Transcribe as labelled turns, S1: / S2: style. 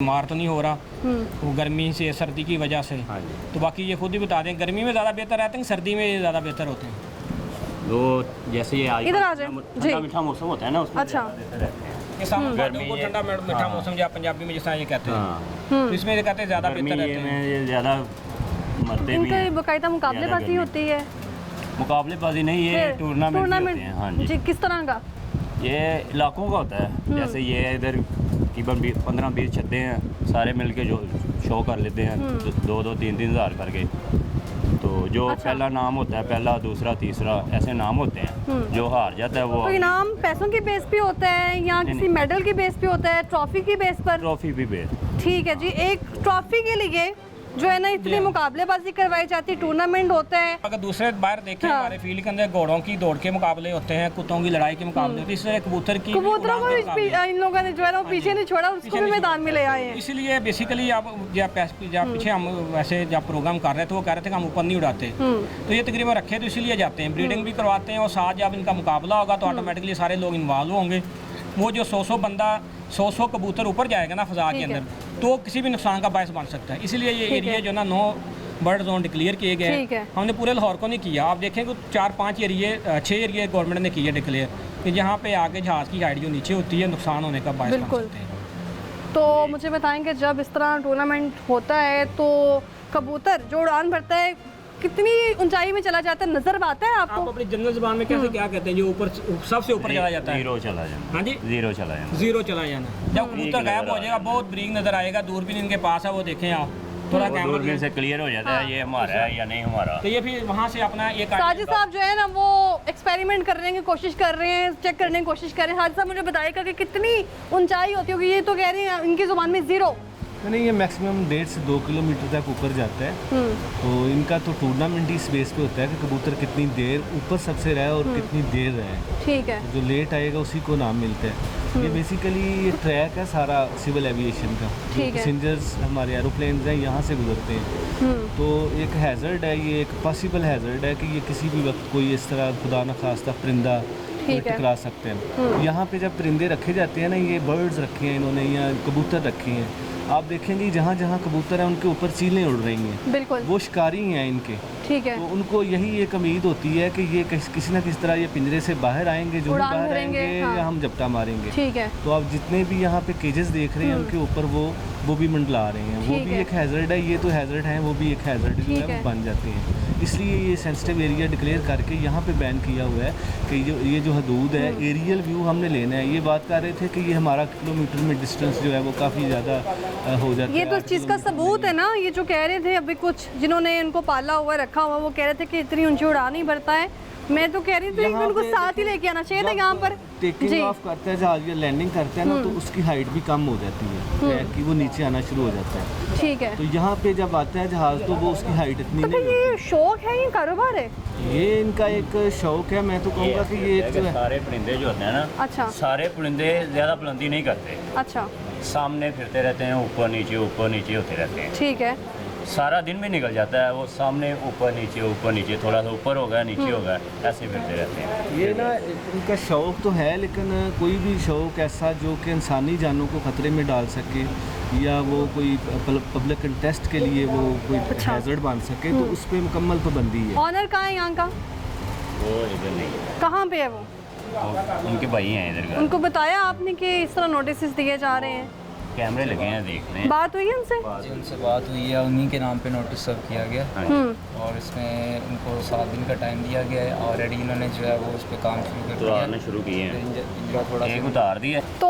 S1: बीमार तो नहीं हो रहा, वो गर्मी से सर्दी की वजह से। तो बाकी ये खुद ही बता दें, गर्मी में ज़्यादा बेहतर रहते हैं, सर्दी में ज़्यादा बेहतर होते हैं।
S2: वो जैसे ये आज
S3: इधर आ जाए
S2: ठंडा मीठा मौसम होता है ना, उसमें
S3: अच्छा
S1: ये सामान
S2: गर्मी
S1: को ठंडा मीठा
S2: हाँ।
S1: मौसम या पंजाबी में जैसा ये कहते हैं,
S2: हाँ,
S1: तो इसमें ये कहते हैं ज़्यादा
S2: गर्मी
S1: बेहतर रहते हैं।
S2: ये ज़्यादा मरते भी
S3: इनके
S2: हैं।
S3: बाकायदा मुकाबलेबाजी होती है,
S2: मुकाबलेबाजी नहीं, ये
S3: फिर
S2: टूर्नामेंट होते हैं। हाँ जी,
S3: किस तरह का?
S2: ये इलाकों का होता है। जैसे ये इधर तकरीबन 15-20 छत्ते हैं, सारे मिलके जो शो कर लेते हैं 2-2, 3-3 हज़ार करके। तो जो
S3: अच्छा।
S2: पहला नाम होता है, पहला, दूसरा, तीसरा, ऐसे नाम होते हैं। जो हार जाता है वो
S3: तो इनाम पैसों की बेस पे होता है या किसी मेडल की बेस पे होता है, ट्रॉफी की बेस पर?
S2: ट्रॉफी भी बेच।
S3: ठीक है जी। एक ट्रॉफी के लिए जो है ना इतनी मुकाबलेबाजी करवाई जाती है, टूर्नामेंट होता है।
S1: अगर दूसरे बाहर देखें,
S3: हाँ।
S1: हमारे फील्ड के अंदर घोड़ों की दौड़ के मुकाबले होते हैं, कुत्तों की लड़ाई के मुकाबले होते हैं, इससे कबूतर की
S3: कबूतरों को
S1: उड़ान के
S3: भी
S1: मुकाबले।
S3: इन लोगों ने जो है ना वो पीछे नहीं छोड़ा, उसको भी मैदान में ले आए हैं।
S1: इसलिए बेसिकली आप जब पीछे हम वैसे जब प्रोग्राम कर रहे थे, वो कह रहे थे कि हम ऊपर नहीं उड़ाते, तो ये तकरीबन रखे तो इसीलिए जाते हैं, ब्रीडिंग भी करवाते हैं, और साथ जब इनका मुकाबला होगा तो ऑटोमेटिकली सारे लोग इन्वॉल्व होंगे। वो जो 100 बंदा 100 कबूतर ऊपर जाएगा ना फ़ज़ा के अंदर, तो किसी भी नुकसान का बायस बन सकता है। इसलिए ये एरिया जो ना 9 बर्ड जोन डिक्लेयर किए गए हैं। हमने पूरे लाहौर को नहीं किया। आप देखें कि 4-5 एरिए 6 एरिए गवर्नमेंट ने किए डिक्लेयर, कि जहाँ पे आगे जहाज़ की हाइट जो नीचे होती है नुकसान होने का बायस बन सकते हैं।
S3: तो मुझे बताएंगे, जब इस तरह टूर्नामेंट होता है तो कबूतर जो उड़ान भरता है कितनी ऊंचाई में चला जाता है, नजर आता है आपको?
S1: आप अपनी जनरल ज़बान में कैसे क्या कहते हैं, जो ऊपर सबसे ऊपर चला जाता है?
S2: ज़ीरो चला जाना।
S1: हाँ जी,
S2: ज़ीरो चला जाना।
S1: ज़ीरो चला जाना। जब कबूतर गायब हो जाएगा, बहुत ब्रीक नज़र आएगा, दूरबीन इनके पास है, वो देखें आप थोड़ा कैमरा
S2: से क्लियर हो जाता है ये हमारा है या नहीं हमारा।
S1: तो ये फिर वहाँ से अपना ये
S3: साजिद साहब जो है ना वो एक्सपेरिमेंट कर रहे हैं, कोशिश कर रहे हैं, चेक करने की कोशिश कर रहे हैं। साजिद साहब मुझे बताएगा कि कितनी ऊंचाई होती होगी? ये तो कह रहे हैं इनकी जुबान में 0।
S4: नहीं, ये मैक्सिमम 1.5 से 2 किलोमीटर तक ऊपर जाता है। तो इनका तो टूर्नामेंट इस बेस पे होता है कि कबूतर कितनी देर ऊपर सबसे रहे और कितनी देर रहे।
S3: ठीक है।
S4: जो लेट आएगा उसी को नाम मिलता है। ये बेसिकली ये ट्रैक है सारा सिविल एविएशन का। जो पैसेंजर्स हमारे एरोप्लेन हैं यहाँ से गुजरते हैं। तो एक हैज़र्ड है, ये एक पॉसिबल हैज़र्ड है कि ये किसी भी वक्त कोई इस तरह खुदा न खास्ता परिंदा टकरा सकते हैं। यहाँ पे जब परिंदे रखे जाते हैं ना, ये बर्ड्स रखे हैं इन्होंने या कबूतर रखे हैं, आप देखेंगे जहाँ जहाँ कबूतर हैं उनके ऊपर चीलें उड़ रही हैं।
S3: बिल्कुल,
S4: वो शिकारी हैं इनके।
S3: ठीक है।
S4: तो उनको यही एक उम्मीद होती है कि ये किसी ना किसी तरह ये पिंजरे से बाहर आएंगे, जो बाहर आएंगे हाँ। या हम झपटा मारेंगे।
S3: ठीक है।
S4: तो आप जितने भी यहाँ पे केजेस देख रहे हैं उनके ऊपर वो भी मंडला रहे हैं। वो भी एक हैज़र्ड है, ये तो हैज़र्ड है, वो भी एक हैज़र्ड जो है वो बन जाते हैं। इसलिए ये सेंसिटिव एरिया डिक्लेयर करके यहाँ पे बैन किया हुआ है कि ये जो हदूद है, एरियल व्यू हमने लेना है। ये बात कर रहे थे कि ये हमारा किलोमीटर में डिस्टेंस जो है वो काफ़ी ज़्यादा हो जाता है।
S3: ये तो इस चीज़ का सबूत है ना, ये जो कह रहे थे अभी कुछ जिन्होंने इनको पाला हुआ रखा हुआ, वो कह रहे थे कि इतनी ऊंची उड़ान नहीं भरता है। मैं तो कह रही थी उनको साथ ही लेके आना चाहिए था यहाँ पर।
S4: टेकिंग ऑफ करता है जहाज या लैंडिंग करता है ना, तो उसकी हाइट भी कम हो जाती है कि वो नीचे आना शुरू हो जाता है।
S3: ठीक है।
S4: तो यहाँ पे जब आता है जहाज तो वो उसकी हाइट इतनी
S3: तो
S4: नहीं होती।
S3: ये शौक है, ये कारोबार है?
S4: ये इनका एक शौक है। मैं तो कहूँगा कि ये एक
S2: सारे परिंदे जो होते हैं ना,
S3: अच्छा,
S2: सारे परिंदे ज़्यादा बुलंदी नहीं करते,
S3: अच्छा,
S2: सामने फिरते रहते हैं, ऊपर नीचे होते रहते हैं।
S3: ठीक है।
S2: सारा दिन भी निकल जाता है, वो सामने ऊपर नीचे, थोड़ा सा ऊपर हो गया, नीचे हो गया, ऐसे फिरते रहते हैं।
S4: ये ना इनका शौक तो है, लेकिन कोई भी शौक ऐसा जो कि इंसानी जानों को ख़तरे में डाल सके या वो कोई पब्लिक इंटरेस्ट के लिए वो कोई हैज़र्ड बन सके, तो उस पर मुकम्मल पाबंदी है।
S3: ऑनर कहाँ है यहाँ का?
S2: वो इधर नहीं है।
S3: कहाँ पे है वो?
S2: उनके भाई हैं इधर का।
S3: उनको बताया आपने कि इस तरह नोटिस दिए जा रहे हैं?
S2: कैमरे लगे हैं, देख रहे हैं।
S3: बात हुई है उनसे?
S5: जी, उनसे बात हुई है, उन्हीं के नाम पे नोटिस सर्व किया गया और इसमें उनको 7 दिन का टाइम दिया गया है। ऑलरेडी इन्होंने जो है वो उस पर काम शुरू कर दिया,
S2: शुरू किए हैं,
S5: थोड़ा
S2: एक उतार दिया।